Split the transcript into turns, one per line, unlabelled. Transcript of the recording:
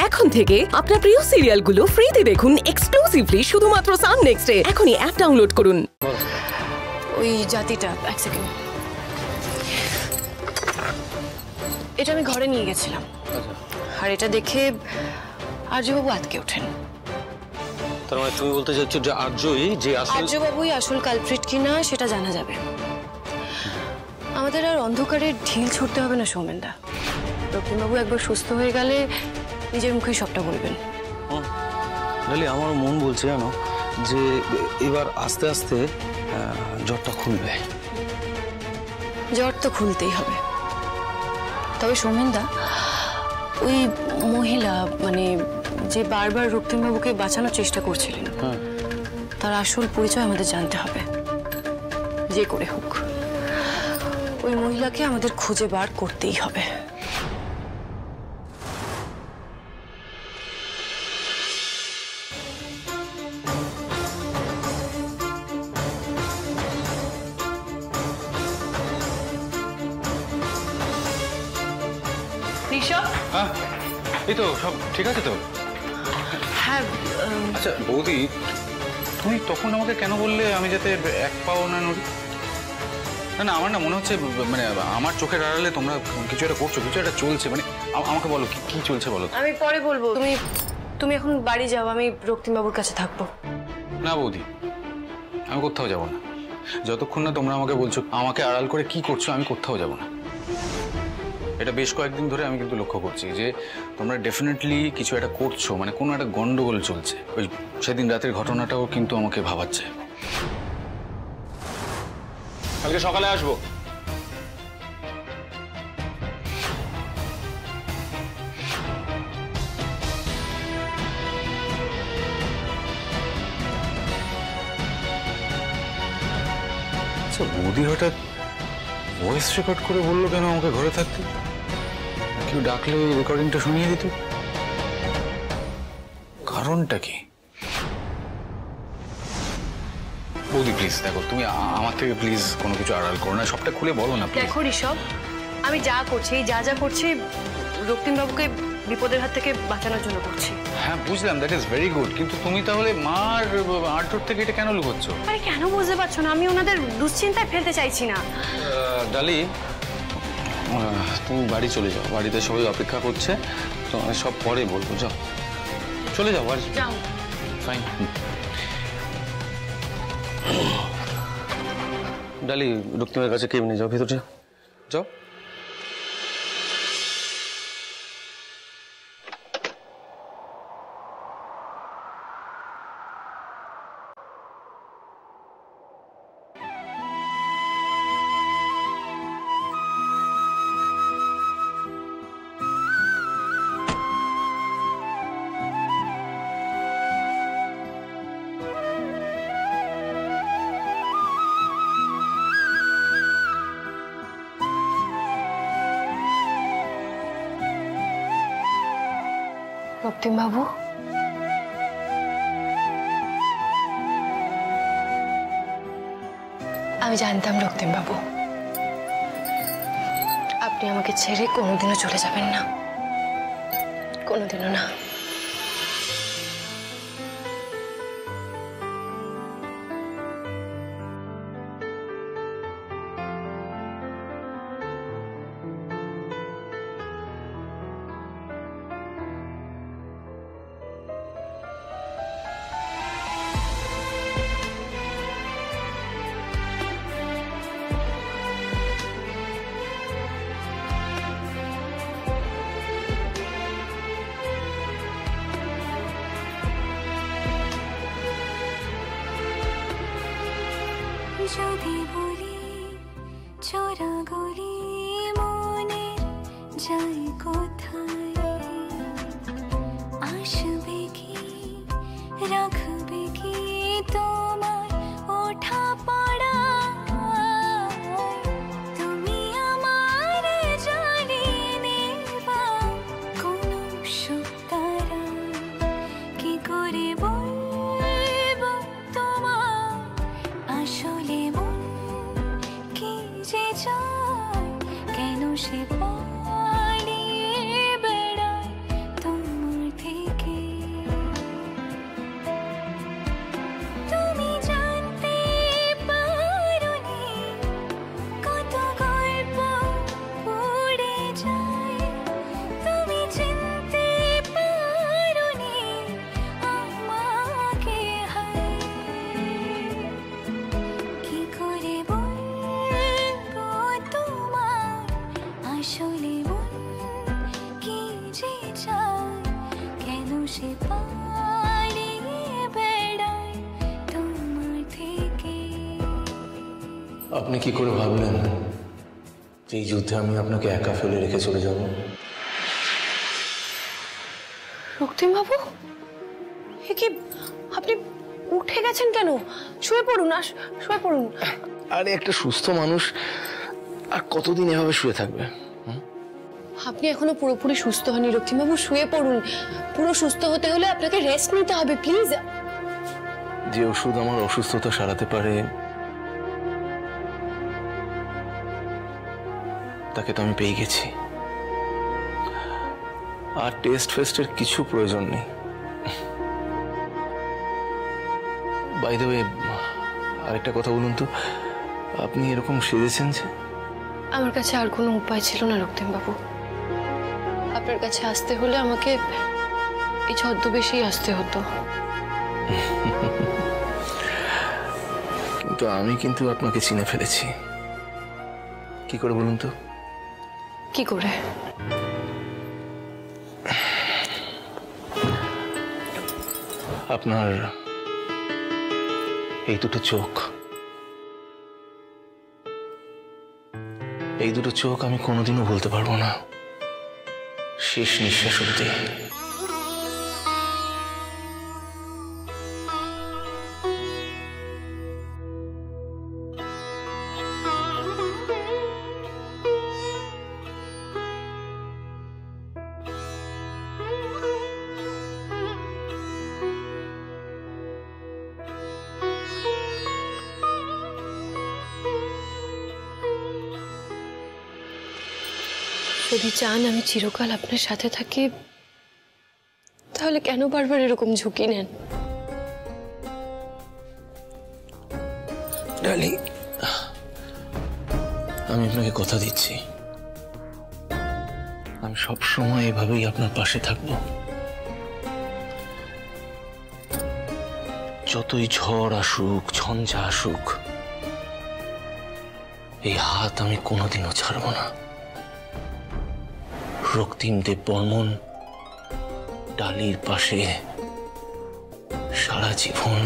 এখন থেকে আপনার প্রিয় সিরিয়ালগুলো ফ্রিতে দেখুন এক্সক্লুসিভলি শুধুমাত্র সান নেক্সটে। এখনই অ্যাপ ডাউনলোড করুন।
ওই জাতিটা এক সেকেন্ড, এটা আমি ঘরে নিয়ে গেছিলাম, আর এটা দেখে আর্যবাবু আটকে ওঠেন।
তার মানে তুমি বলতে চাচ্ছ যে
আর্যবাবুই আসল কালপ্রিট কিনা সেটা জানা যাবে। আমাদের আর অন্ধকারে ঢিল ছুটতে হবে না সৌমেনদা। রক্তিমবাবু একবার সুস্থ হয়ে গেলে নিজের মুখেই সবটা বলবেন।
আমারও মন বলছে জানো যে এবার আস্তে আস্তে জ্বরটা খুলবে।
জ্বর তো খুলতেই হবে, তবে সৌমেনদা ওই মহিলা মানে যে বারবার রক্তিমবাবুকে বাঁচানোর চেষ্টা করছিলেন, তার আসল পরিচয় আমাদের জানতে হবে। যে করে হোক ওই মহিলাকে আমাদের খুঁজে বার করতেই হবে।
হ্যাঁ, এই তো সব ঠিক আছে তো?
হ্যাঁ।
আচ্ছা বৌদি, তুমি তখন আমাকে কেন বললে আমি যাতে এক পাও না নড়ি? না, আমার না মনে হচ্ছে মানে আমার চোখের আড়ালে তোমরা কিছু একটা করছো, কিছু একটা চলছে। মানে আমাকে বলো কি চলছে বলো।
আমি পরে বলবো, তুমি এখন বাড়ি যাও, আমি রক্তিমবাবুর কাছে থাকবো।
না বৌদি, আমি কোথাও যাব না। যতক্ষণ না তোমরা আমাকে বলছো আমাকে আড়াল করে কি করছো, আমি কোথাও যাব না। এটা বেশ কয়েকদিন ধরে আমি কিন্তু লক্ষ্য করছি যে তোমরা ডেফিনেটলি কিছু একটা করছো, মানে কোনো একটা গন্ডগোল চলছে। ওই সেদিন রাতের ঘটনাটাও কিন্তু আমাকে ভাবাচ্ছে। কালকে সকালে আসবো। আচ্ছা বৌদি হঠাৎ ভয়েস রেকর্ড করে বললো কেন আমাকে ঘরে থাকতে? কেউ ডাকলে রেকর্ডিংটা শুনিয়ে দিত? কারণটা কি? বৌদি প্লিজ দেখো, তুমি আমার থেকে প্লিজ কোনো কিছু আড়াল করো না, সবটা খুলে বলো না।
দেখো ঋষভ, আমি যা করছি যা করছি রক্তিমবাবুকে বিপদের হাত থেকে বাঁচানোর জন্য করছি।
হ্যাঁ বুঝলাম, দ্যাট ইজ ভেরি গুড, কিন্তু তুমি তাহলে মার আর্টর থেকে এটা কেন লুকোচ্ছ?
আরে কেন বুঝতে পারছো না? আমি ওনাদের দুশ্চিন্তায় ফেলতে চাইছি না।
ডালি, তুমি বাড়ি চলে যাও, বাড়িতে সবাই অপেক্ষা করছে, তো আমি সব পরে বলবো। যাও, চলে যাও বাড়ি।
যাও।
ফাইন। ডালি, রক্তিমের কাছে কে নিয়ে যাও, ভিতরে যাও।
রক্তিমবাবু, আমি জানতাম রক্তিমবাবু আপনি আমাকে ছেড়ে কোনোদিনও চলে যাবেন না, কোনোদিনও না।
যদি বলি চোরা গলি মনে যাই কোথায়, আসবে কি রাখবে কি তোমার ওঠা পড়া, তুমি আমার জানিয়ে নেবা কোন সুখ তারা, কি করে বলবো তোমার আসলে মন কি যে চায়, কেন সে পালিয়ে যে পাড়িয়ে বেড়ায় তোমার থেকে।
আপনি কি করে ভাবলেন যে এই যুদ্ধে আমি আপনাকে একা ফেলে রেখে চলে যাব?
রক্তিম বাবু, এ কি আপনি উঠে গেছেন কেন? শুয়ে পড়ুন, শুয়ে পড়ুন।
আরে একটা সুস্থ মানুষ আর কতদিন এভাবে শুয়ে থাকবে?
আপনি এখনো পুরোপুরি সুস্থ হননি রক্তিম বাবু, শুয়ে পড়ুন। পুরো সুস্থ হতে হলে আপনাকে রেস্ট নিতে হবে, প্লিজ।
যে ওষুধ আমার অসুস্থতা সারাতে পারে তাকে তো আমি পেয়ে গেছি। আর টেস্ট ফেস্টের কিছু প্রয়োজন নেই। বাই দ্য ওয়ে, আরেকটা কথা বলুন তো, আপনি এরকম সেজেছেন যে?
আমার কাছে আর কোনো উপায় ছিল না রক্তিম বাবু। আপনার কাছে আসতে হলে আমাকে এই ছদ্মবেশেই আসতে হতো।
কিন্তু আমি কিন্তু আপনাকে চিনে ফেলেছি। কি করে বলুন তো?
কি করে?
আপনার এই দুটো চোখ, এই দুটো চোখ আমি কোনোদিনও ভুলতে পারবো না, শেষ নিঃশ্বাস অবধি।
যদি চান আমি চিরকাল আপনার সাথে থাকি, তাহলে কেন বারবার এরকম ঝুঁকি নেন?
ডালি, আমি আপনাকে কথা দিচ্ছি, আমি সব সময় এভাবেই আপনার পাশে থাকব। যতই ঝড় আসুক, ঝঞ্ঝা আসুক, এই হাত আমি কোনোদিনও ছাড়ব না। রক্তিম দেব বর্মন ডালির পাশে সারা জীবন